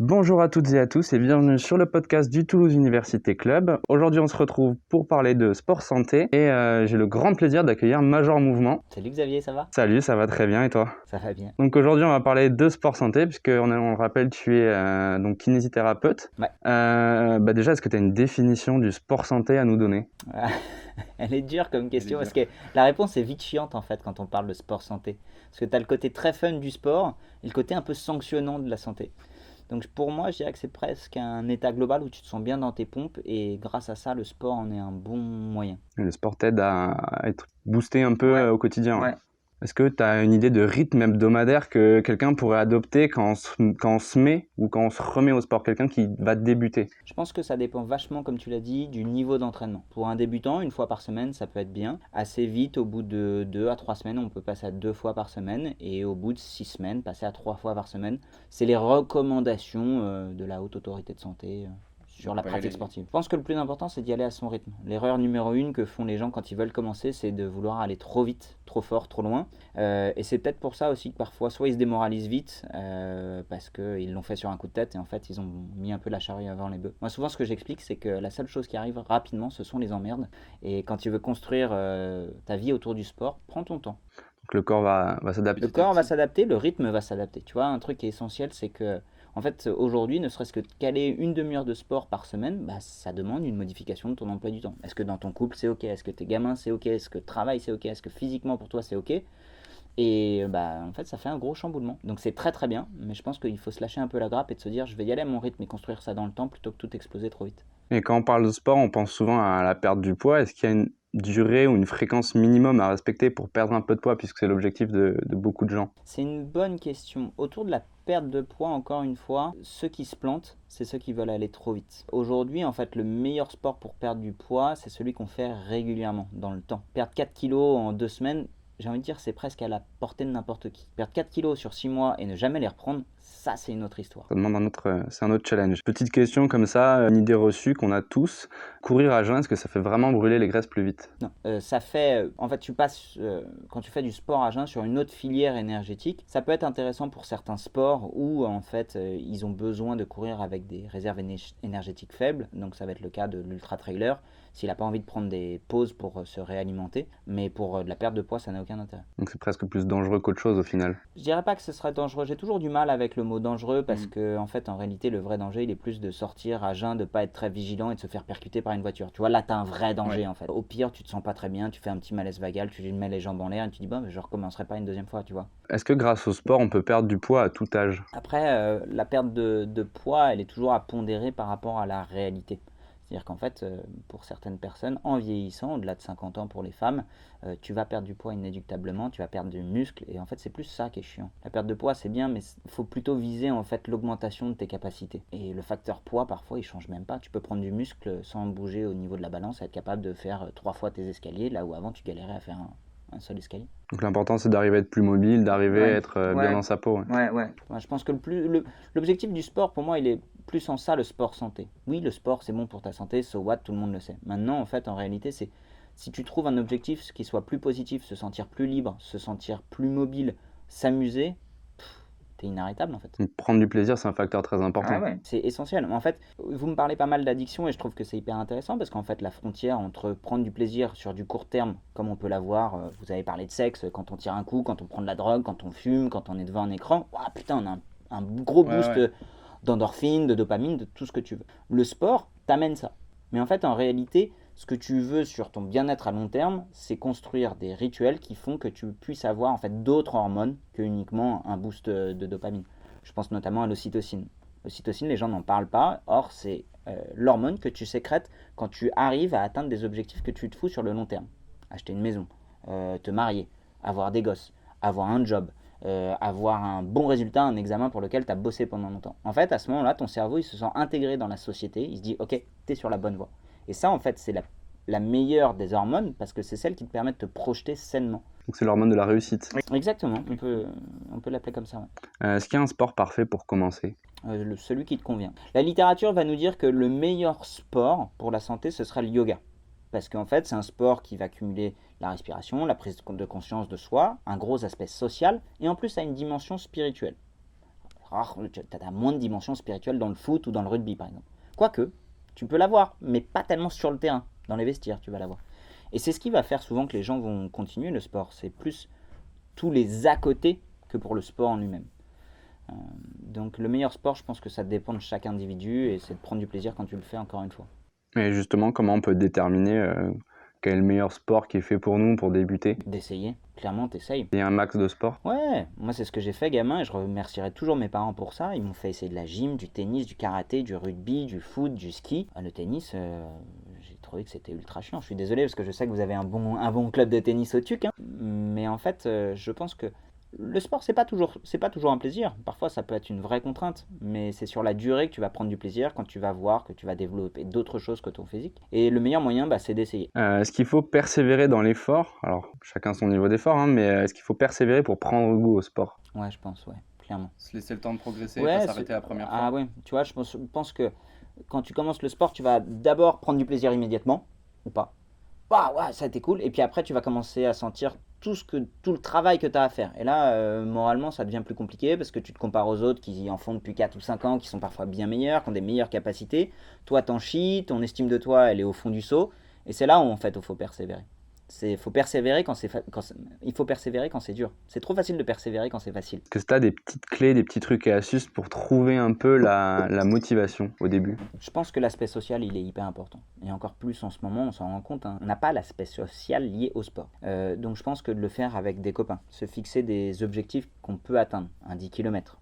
Bonjour à toutes et à tous et bienvenue sur le podcast du Toulouse Université Club. Aujourd'hui, on se retrouve pour parler de sport santé et j'ai le grand plaisir d'accueillir Major Mouvement. Salut Xavier, ça va? Salut, ça va très bien et toi? Ça va bien. Donc aujourd'hui, on va parler de sport santé puisque on le rappelle, tu es donc kinésithérapeute. Ouais. Déjà, est-ce que tu as une définition du sport santé à nous donner? Elle est dure comme question parce que la réponse est vite chiante en fait quand on parle de sport santé. Parce que tu as le côté très fun du sport et le côté un peu sanctionnant de la santé. Donc pour moi, je dirais que c'est presque un état global où tu te sens bien dans tes pompes et grâce à ça, le sport en est un bon moyen. Le sport t'aide à être boosté un peu au quotidien. Ouais. Est-ce que tu as une idée de rythme hebdomadaire que quelqu'un pourrait adopter quand on se met ou quand on se remet au sport, quelqu'un qui va débuter? Je pense que ça dépend vachement, comme tu l'as dit, du niveau d'entraînement. Pour un débutant, une fois par semaine, ça peut être bien. Assez vite, au bout de 2 à 3 semaines, on peut passer à 2 fois par semaine. Et au bout de 6 semaines, passer à 3 fois par semaine. C'est les recommandations de la Haute Autorité de Santé sur la pratique sportive. Je pense que le plus important, c'est d'y aller à son rythme. L'erreur numéro 1 que font les gens quand ils veulent commencer, c'est de vouloir aller trop vite, trop fort, trop loin. Et c'est peut-être pour ça aussi que parfois, soit ils se démoralisent vite, parce qu'ils l'ont fait sur un coup de tête, et en fait, ils ont mis un peu la charrue avant les bœufs. Moi, souvent, ce que j'explique, c'est que la seule chose qui arrive rapidement, ce sont les emmerdes. Et quand tu veux construire ta vie autour du sport, prends ton temps. Donc le corps va s'adapter. Le corps va s'adapter, le rythme va s'adapter. Tu vois, un truc qui est essentiel, c'est que, en fait, aujourd'hui, ne serait-ce que de caler une demi-heure de sport par semaine, ça demande une modification de ton emploi du temps. Est-ce que dans ton couple, c'est OK? Est-ce que tes gamins, c'est OK? Est-ce que le travail, c'est OK? Est-ce que physiquement, pour toi, c'est OK? Et en fait, ça fait un gros chamboulement. Donc c'est très très bien, mais je pense qu'il faut se lâcher un peu la grappe et de se dire, je vais y aller à mon rythme et construire ça dans le temps plutôt que tout exploser trop vite. Et quand on parle de sport, on pense souvent à la perte du poids. Est-ce qu'il y a une durée ou une fréquence minimum à respecter pour perdre un peu de poids, puisque c'est l'objectif de beaucoup de gens? C'est une bonne question. Autour de la perte de poids, encore une fois, ceux qui se plantent, c'est ceux qui veulent aller trop vite. Aujourd'hui, en fait, le meilleur sport pour perdre du poids, c'est celui qu'on fait régulièrement, dans le temps. Perdre 4 kilos en 2 semaines, j'ai envie de dire, c'est presque à la portée de n'importe qui. Perdre 4 kilos sur 6 mois et ne jamais les reprendre, ça, c'est une autre histoire. Ça demande c'est un autre challenge. Petite question comme ça, une idée reçue qu'on a tous. Courir à jeun, est-ce que ça fait vraiment brûler les graisses plus vite? Non, ça fait, en fait, tu passes, quand tu fais du sport à jeun sur une autre filière énergétique, ça peut être intéressant pour certains sports où, en fait, ils ont besoin de courir avec des réserves énergétiques faibles. Donc ça va être le cas de l'ultra-trailer, s'il n'a pas envie de prendre des pauses pour se réalimenter. Mais pour de la perte de poids, ça n'a aucun intérêt. Donc c'est presque plus dangereux qu'autre chose au final. Je dirais pas que ce serait dangereux. J'ai toujours du mal avec le mot dangereux parce que, en fait, en réalité, le vrai danger, il est plus de sortir à jeun, de pas être très vigilant et de se faire percuter par une voiture. Tu vois, là, t'as un vrai danger, en fait. Au pire, tu te sens pas très bien, tu fais un petit malaise vagal, tu mets les jambes en l'air et tu dis, bah, je recommencerai pas une deuxième fois, tu vois. Est-ce que grâce au sport, on peut perdre du poids à tout âge? Après, la perte de poids, elle est toujours à pondérer par rapport à la réalité. C'est-à-dire qu'en fait, pour certaines personnes, en vieillissant, au-delà de 50 ans pour les femmes, tu vas perdre du poids inéluctablement, tu vas perdre du muscle, et en fait, c'est plus ça qui est chiant. La perte de poids, c'est bien, mais il faut plutôt viser en fait l'augmentation de tes capacités. Et le facteur poids, parfois, il change même pas. Tu peux prendre du muscle sans bouger au niveau de la balance, et être capable de faire 3 fois tes escaliers, là où avant, tu galérais à faire un seul escalier. Donc l'important, c'est d'arriver à être plus mobile, d'arriver à être bien dans sa peau. Ouais. Je pense que l'objectif du sport, pour moi, il est plus en ça, le sport santé. Oui, le sport, c'est bon pour ta santé, so what, tout le monde le sait. Maintenant, en fait, en réalité, c'est si tu trouves un objectif qui soit plus positif, se sentir plus libre, se sentir plus mobile, s'amuser, t'es inarrêtable en fait. Donc, prendre du plaisir, c'est un facteur très important. C'est essentiel. En fait, vous me parlez pas mal d'addiction et je trouve que c'est hyper intéressant parce qu'en fait, la frontière entre prendre du plaisir sur du court terme, comme on peut l'avoir, vous avez parlé de sexe, quand on tire un coup, quand on prend de la drogue, quand on fume, quand on est devant un écran, ouah, putain, on a un gros boost d'endorphine, de dopamine, de tout ce que tu veux. Le sport t'amène ça. Mais en fait, en réalité, ce que tu veux sur ton bien-être à long terme, c'est construire des rituels qui font que tu puisses avoir en fait d'autres hormones que uniquement un boost de dopamine. Je pense notamment à l'ocytocine. L'ocytocine, les gens n'en parlent pas. Or, c'est l'hormone que tu sécrètes quand tu arrives à atteindre des objectifs que tu te fous sur le long terme. Acheter une maison, te marier, avoir des gosses, avoir un job, avoir un bon résultat, un examen pour lequel tu as bossé pendant longtemps. En fait, à ce moment-là, ton cerveau, il se sent intégré dans la société. Il se dit, ok, tu es sur la bonne voie. Et ça, en fait, c'est la meilleure des hormones parce que c'est celle qui te permet de te projeter sainement. Donc c'est l'hormone de la réussite. Exactement, on peut l'appeler comme ça. Ouais. Est-ce qu'il y a un sport parfait pour commencer? Celui qui te convient. La littérature va nous dire que le meilleur sport pour la santé, ce sera le yoga. Parce qu'en fait, c'est un sport qui va cumuler la respiration, la prise de conscience de soi, un gros aspect social, et en plus, a une dimension spirituelle. tu as moins de dimension spirituelle dans le foot ou dans le rugby, par exemple. Quoique, tu peux l'avoir, mais pas tellement sur le terrain. Dans les vestiaires, tu vas l'avoir. Et c'est ce qui va faire souvent que les gens vont continuer le sport. C'est plus tous les à côté que pour le sport en lui-même. Donc le meilleur sport, je pense que ça dépend de chaque individu et c'est de prendre du plaisir quand tu le fais, encore une fois. Et justement, comment on peut déterminer quel est le meilleur sport qui est fait pour nous pour débuter? D'essayer, clairement, t'essayes. Il y a un max de sport? Ouais, moi c'est ce que j'ai fait gamin et je remercierai toujours mes parents pour ça. Ils m'ont fait essayer de la gym, du tennis, du karaté, du rugby, du foot, du ski. Le tennis, j'ai trouvé que c'était ultra chiant. Je suis désolé parce que je sais que vous avez un bon club de tennis au TUC, hein. Mais en fait, je pense que le sport, c'est pas toujours un plaisir. Parfois, ça peut être une vraie contrainte, mais c'est sur la durée que tu vas prendre du plaisir quand tu vas voir que tu vas développer d'autres choses que ton physique. Et le meilleur moyen, c'est d'essayer. Est-ce qu'il faut persévérer dans l'effort? Alors, chacun son niveau d'effort, hein, mais est-ce qu'il faut persévérer pour prendre goût au sport? Ouais, je pense, ouais, clairement. Se laisser le temps de progresser et Ouais, pas s'arrêter la première fois. Ah ouais, tu vois, je pense que quand tu commences le sport, tu vas d'abord prendre du plaisir immédiatement, ou pas. Bah ouais, ça a été cool. Et puis après, tu vas commencer à sentir tout le travail que tu as à faire. Et là, moralement, ça devient plus compliqué parce que tu te compares aux autres qui en font depuis 4 ou 5 ans, qui sont parfois bien meilleurs, qui ont des meilleures capacités. Toi, t'en chies, ton estime de toi, elle est au fond du seau. Et c'est là où, en fait, il faut persévérer. Il faut persévérer il faut persévérer quand c'est dur. C'est trop facile de persévérer quand c'est facile. Est-ce que tu as des petites clés, des petits trucs et astuces pour trouver un peu la motivation au début? Je pense que l'aspect social, il est hyper important. Et encore plus en ce moment, on s'en rend compte, hein. On n'a pas l'aspect social lié au sport. Donc je pense que de le faire avec des copains, se fixer des objectifs qu'on peut atteindre, un 10 km,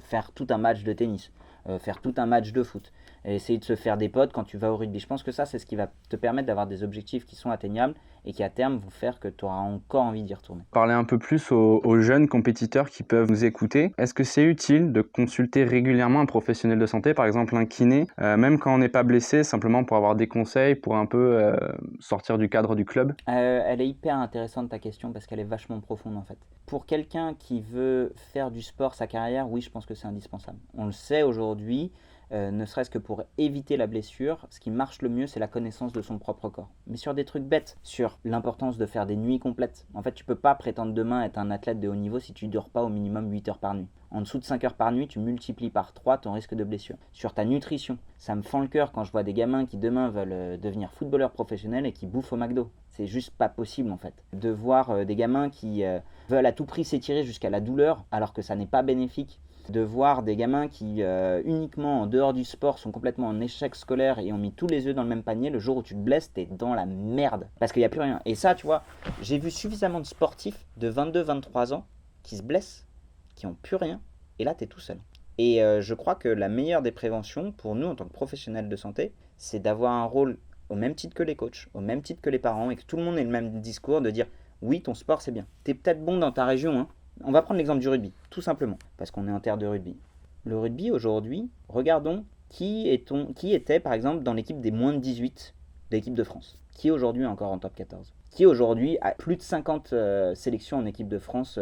faire tout un match de tennis, faire tout un match de foot, et essayer de se faire des potes quand tu vas au rugby. Je pense que ça, c'est ce qui va te permettre d'avoir des objectifs qui sont atteignables et qui à terme vont faire que tu auras encore envie d'y retourner. Parler un peu plus aux jeunes compétiteurs qui peuvent nous écouter. Est-ce que c'est utile de consulter régulièrement un professionnel de santé, par exemple un kiné, même quand on n'est pas blessé, simplement pour avoir des conseils, pour un peu sortir du cadre du club? Elle est hyper intéressante ta question parce qu'elle est vachement profonde en fait. Pour quelqu'un qui veut faire du sport sa carrière, oui, je pense que c'est indispensable. On le sait aujourd'hui, ne serait-ce que pour éviter la blessure, ce qui marche le mieux, c'est la connaissance de son propre corps. Mais sur des trucs bêtes, sur l'importance de faire des nuits complètes. En fait, tu peux pas prétendre demain être un athlète de haut niveau si tu dors pas au minimum 8 heures par nuit. En dessous de 5 heures par nuit, tu multiplies par 3 ton risque de blessure. Sur ta nutrition, ça me fend le cœur quand je vois des gamins qui demain veulent devenir footballeurs professionnels et qui bouffent au McDo. C'est juste pas possible en fait. De voir des gamins qui veulent à tout prix s'étirer jusqu'à la douleur alors que ça n'est pas bénéfique. De voir des gamins qui uniquement en dehors du sport sont complètement en échec scolaire et ont mis tous les œufs dans le même panier, le jour où tu te blesses, t'es dans la merde. Parce qu'il n'y a plus rien. Et ça, tu vois, j'ai vu suffisamment de sportifs de 22-23 ans qui se blessent, qui n'ont plus rien, et là, t'es tout seul. Et je crois que la meilleure des préventions, pour nous en tant que professionnels de santé, c'est d'avoir un rôle au même titre que les coachs, au même titre que les parents, et que tout le monde ait le même discours de dire « Oui, ton sport, c'est bien. T'es peut-être bon dans ta région, hein. » On va prendre l'exemple du rugby, tout simplement, parce qu'on est en terre de rugby. Le rugby, aujourd'hui, regardons qui était, par exemple, dans l'équipe des moins de 18 de l'équipe de France. Qui est aujourd'hui encore en top 14. Qui aujourd'hui a plus de 50 sélections en équipe de France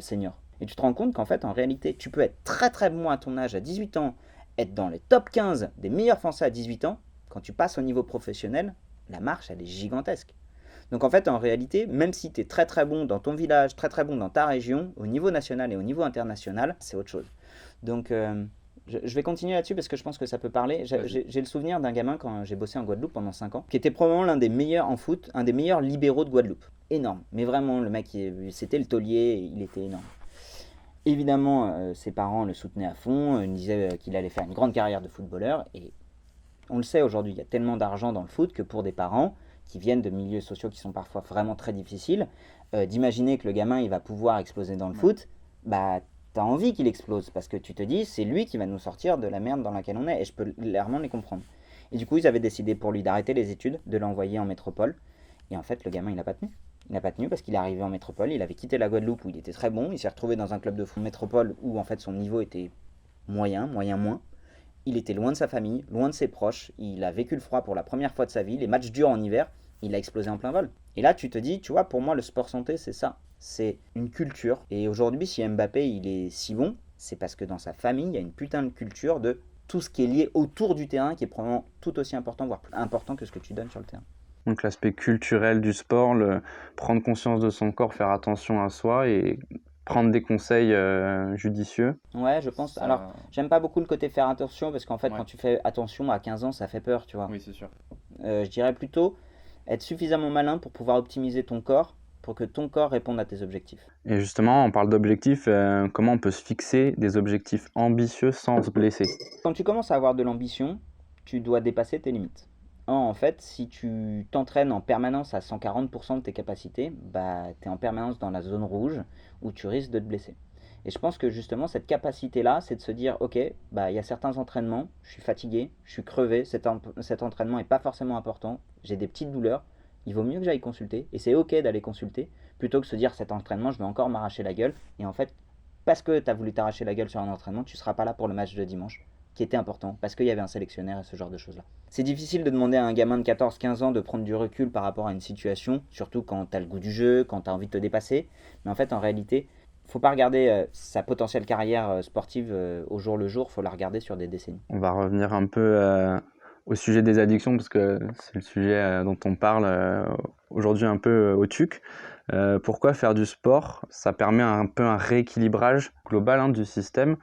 senior. Et tu te rends compte qu'en fait, en réalité, tu peux être très très bon à ton âge, à 18 ans, être dans les top 15 des meilleurs Français à 18 ans. Quand tu passes au niveau professionnel, la marche, elle est gigantesque. Donc en fait, en réalité, même si tu es très très bon dans ton village, très très bon dans ta région, au niveau national et au niveau international, c'est autre chose. Donc je vais continuer là-dessus parce que je pense que ça peut parler. J'ai le souvenir d'un gamin quand j'ai bossé en Guadeloupe pendant 5 ans, qui était probablement l'un des meilleurs en foot, un des meilleurs libéraux de Guadeloupe. Énorme. Mais vraiment, le mec, c'était le taulier, il était énorme. Évidemment, ses parents le soutenaient à fond, ils disaient qu'il allait faire une grande carrière de footballeur. Et on le sait aujourd'hui, il y a tellement d'argent dans le foot que pour des parents qui viennent de milieux sociaux qui sont parfois vraiment très difficiles, d'imaginer que le gamin il va pouvoir exploser dans le foot, bah t'as envie qu'il explose parce que tu te dis c'est lui qui va nous sortir de la merde dans laquelle on est et je peux clairement les comprendre. Et du coup ils avaient décidé pour lui d'arrêter les études, de l'envoyer en métropole et en fait le gamin il n'a pas tenu. Il n'a pas tenu parce qu'il est arrivé en métropole, il avait quitté la Guadeloupe où il était très bon, il s'est retrouvé dans un club de foot métropole où en fait son niveau était moyen moins. Il était loin de sa famille, loin de ses proches, il a vécu le froid pour la première fois de sa vie, les matchs durs en hiver, il a explosé en plein vol. Et là, tu te dis, tu vois, pour moi, le sport santé, c'est ça. C'est une culture. Et aujourd'hui, si Mbappé, il est si bon, c'est parce que dans sa famille, il y a une putain de culture de tout ce qui est lié autour du terrain, qui est probablement tout aussi important, voire plus important que ce que tu donnes sur le terrain. Donc l'aspect culturel du sport, prendre conscience de son corps, faire attention à soi et prendre des conseils judicieux. Ouais, je pense. Ça- Alors, j'aime pas beaucoup le côté faire attention parce qu'en fait, Ouais. quand tu fais attention à 15 ans, ça fait peur, tu vois. Oui, c'est sûr. Je dirais plutôt être suffisamment malin pour pouvoir optimiser ton corps pour que ton corps réponde à tes objectifs. Et justement, on parle d'objectifs, comment on peut se fixer des objectifs ambitieux sans se blesser? Quand tu commences à avoir de l'ambition, tu dois dépasser tes limites. En fait, si tu t'entraînes en permanence à 140% de tes capacités, bah, tu es en permanence dans la zone rouge où tu risques de te blesser. Et je pense que justement, cette capacité-là, c'est de se dire, ok, bah, il y a certains entraînements, je suis fatigué, je suis crevé, cet entraînement n'est pas forcément important, j'ai des petites douleurs, il vaut mieux que j'aille consulter, et c'est ok d'aller consulter, plutôt que de se dire, cet entraînement, je vais encore m'arracher la gueule, et en fait, parce que tu as voulu t'arracher la gueule sur un entraînement, tu ne seras pas là pour le match de dimanche, qui était important, parce qu'il y avait un sélectionnaire et ce genre de choses-là. C'est difficile de demander à un gamin de 14-15 ans de prendre du recul par rapport à une situation, surtout quand tu as le goût du jeu, quand tu as envie de te dépasser, mais en fait, en réalité, faut pas regarder sa potentielle carrière sportive au jour le jour, faut la regarder sur des décennies. On va revenir un peu au sujet des addictions parce que c'est le sujet dont on parle aujourd'hui un peu au TUC. Pourquoi faire du sport? Ça permet un peu un rééquilibrage global du système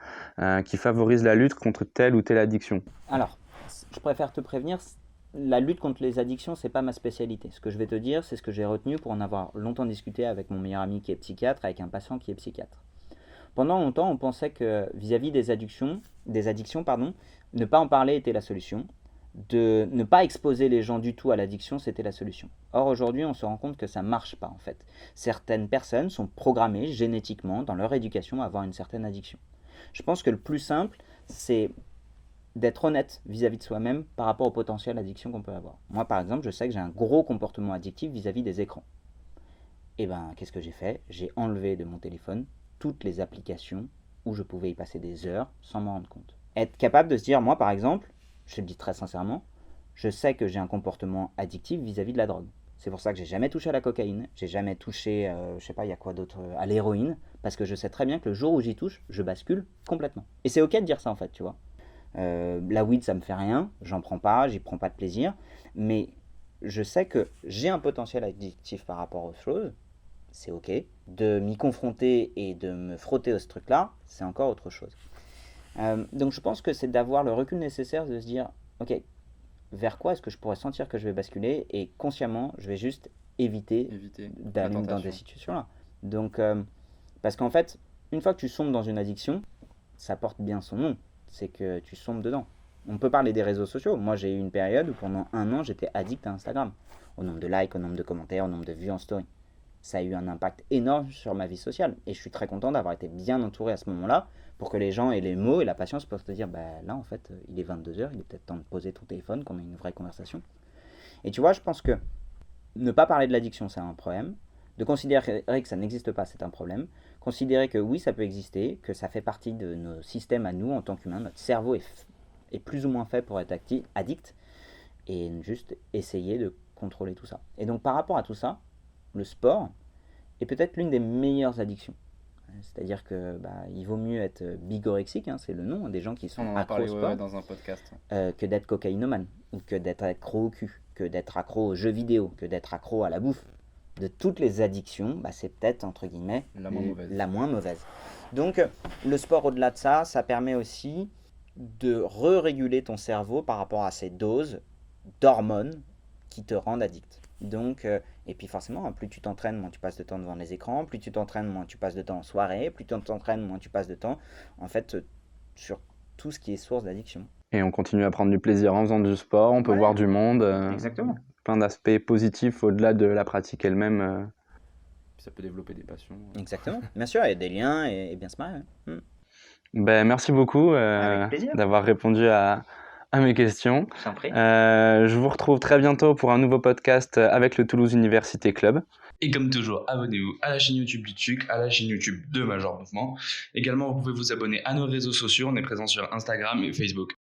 qui favorise la lutte contre telle ou telle addiction. Alors, je préfère te prévenir, la lutte contre les addictions, c'est pas ma spécialité. Ce que je vais te dire, c'est ce que j'ai retenu pour en avoir longtemps discuté avec mon meilleur ami qui est psychiatre, avec un patient qui est psychiatre. Pendant longtemps, on pensait que vis-à-vis des addictions, ne pas en parler était la solution. De ne pas exposer les gens du tout à l'addiction, c'était la solution. Or, aujourd'hui, on se rend compte que ça ne marche pas, en fait. Certaines personnes sont programmées génétiquement dans leur éducation à avoir une certaine addiction. Je pense que le plus simple, c'est d'être honnête vis-à-vis de soi-même par rapport au potentiel d'addiction qu'on peut avoir. Moi, par exemple, je sais que j'ai un gros comportement addictif vis-à-vis des écrans. Et ben, qu'est-ce que j'ai fait? J'ai enlevé de mon téléphone toutes les applications où je pouvais y passer des heures sans m'en rendre compte. Être capable de se dire, moi, par exemple, je te le dis très sincèrement, je sais que j'ai un comportement addictif vis-à-vis de la drogue. C'est pour ça que j'ai jamais touché à la cocaïne, j'ai jamais touché, je sais pas, il y a quoi d'autre, à l'héroïne, parce que je sais très bien que le jour où j'y touche, je bascule complètement. Et c'est ok de dire ça en fait, tu vois. La weed, ça me fait rien, j'en prends pas, j'y prends pas de plaisir, mais je sais que j'ai un potentiel addictif par rapport aux choses, c'est ok. De m'y confronter et de me frotter à ce truc-là, c'est encore autre chose. Donc je pense que c'est d'avoir le recul nécessaire de se dire, ok, vers quoi est-ce que je pourrais sentir que je vais basculer et consciemment, je vais juste éviter d'aller dans des situations-là. Donc, parce qu'en fait, une fois que tu sombres dans une addiction, ça porte bien son nom, c'est que tu sombres dedans. On peut parler des réseaux sociaux. Moi, j'ai eu une période où pendant 1 an, j'étais addict à Instagram. Au nombre de likes, au nombre de commentaires, au nombre de vues en story. Ça a eu un impact énorme sur ma vie sociale. Et je suis très content d'avoir été bien entouré à ce moment-là pour que les gens aient les mots et la patience pour te dire, bah là, en fait, il est 22h, il est peut-être temps de poser ton téléphone, qu'on ait une vraie conversation. Et tu vois, je pense que ne pas parler de l'addiction, c'est un problème. De considérer que ça n'existe pas, c'est un problème. Considérer que oui, ça peut exister, que ça fait partie de nos systèmes à nous en tant qu'humains. Notre cerveau est plus ou moins fait pour être addict. Et juste essayer de contrôler tout ça. Et donc par rapport à tout ça, le sport est peut-être l'une des meilleures addictions. C'est-à-dire que il vaut mieux être bigorexique, c'est le nom des gens qui sont accros au sport, dans un podcast. Que d'être cocaïnomane, ou que d'être accro au cul, que d'être accro aux jeux vidéo, que d'être accro à la bouffe. De toutes les addictions, c'est peut-être, entre guillemets, la moins mauvaise. Donc, le sport, au-delà de ça, ça permet aussi de re-réguler ton cerveau par rapport à ces doses d'hormones qui te rendent addict. Donc, et puis forcément, plus tu t'entraînes, moins tu passes de temps devant les écrans, plus tu t'entraînes, moins tu passes de temps en soirée, plus tu t'entraînes, moins tu passes de temps, en fait, sur tout ce qui est source d'addiction. Et on continue à prendre du plaisir en faisant du sport, on peut voir du monde. Exactement. Plein d'aspects positifs au-delà de la pratique elle-même. Puis ça peut développer des passions. Exactement. Bien sûr, il y a des liens et bien se marrer. Merci beaucoup Avec plaisir. d'avoir répondu à mes questions. Je t'en prie. Je vous retrouve très bientôt pour un nouveau podcast avec le Toulouse Université Club. Et comme toujours, abonnez-vous à la chaîne YouTube du TUC, à la chaîne YouTube de Major Mouvement. Également, vous pouvez vous abonner à nos réseaux sociaux. On est présent sur Instagram et Facebook.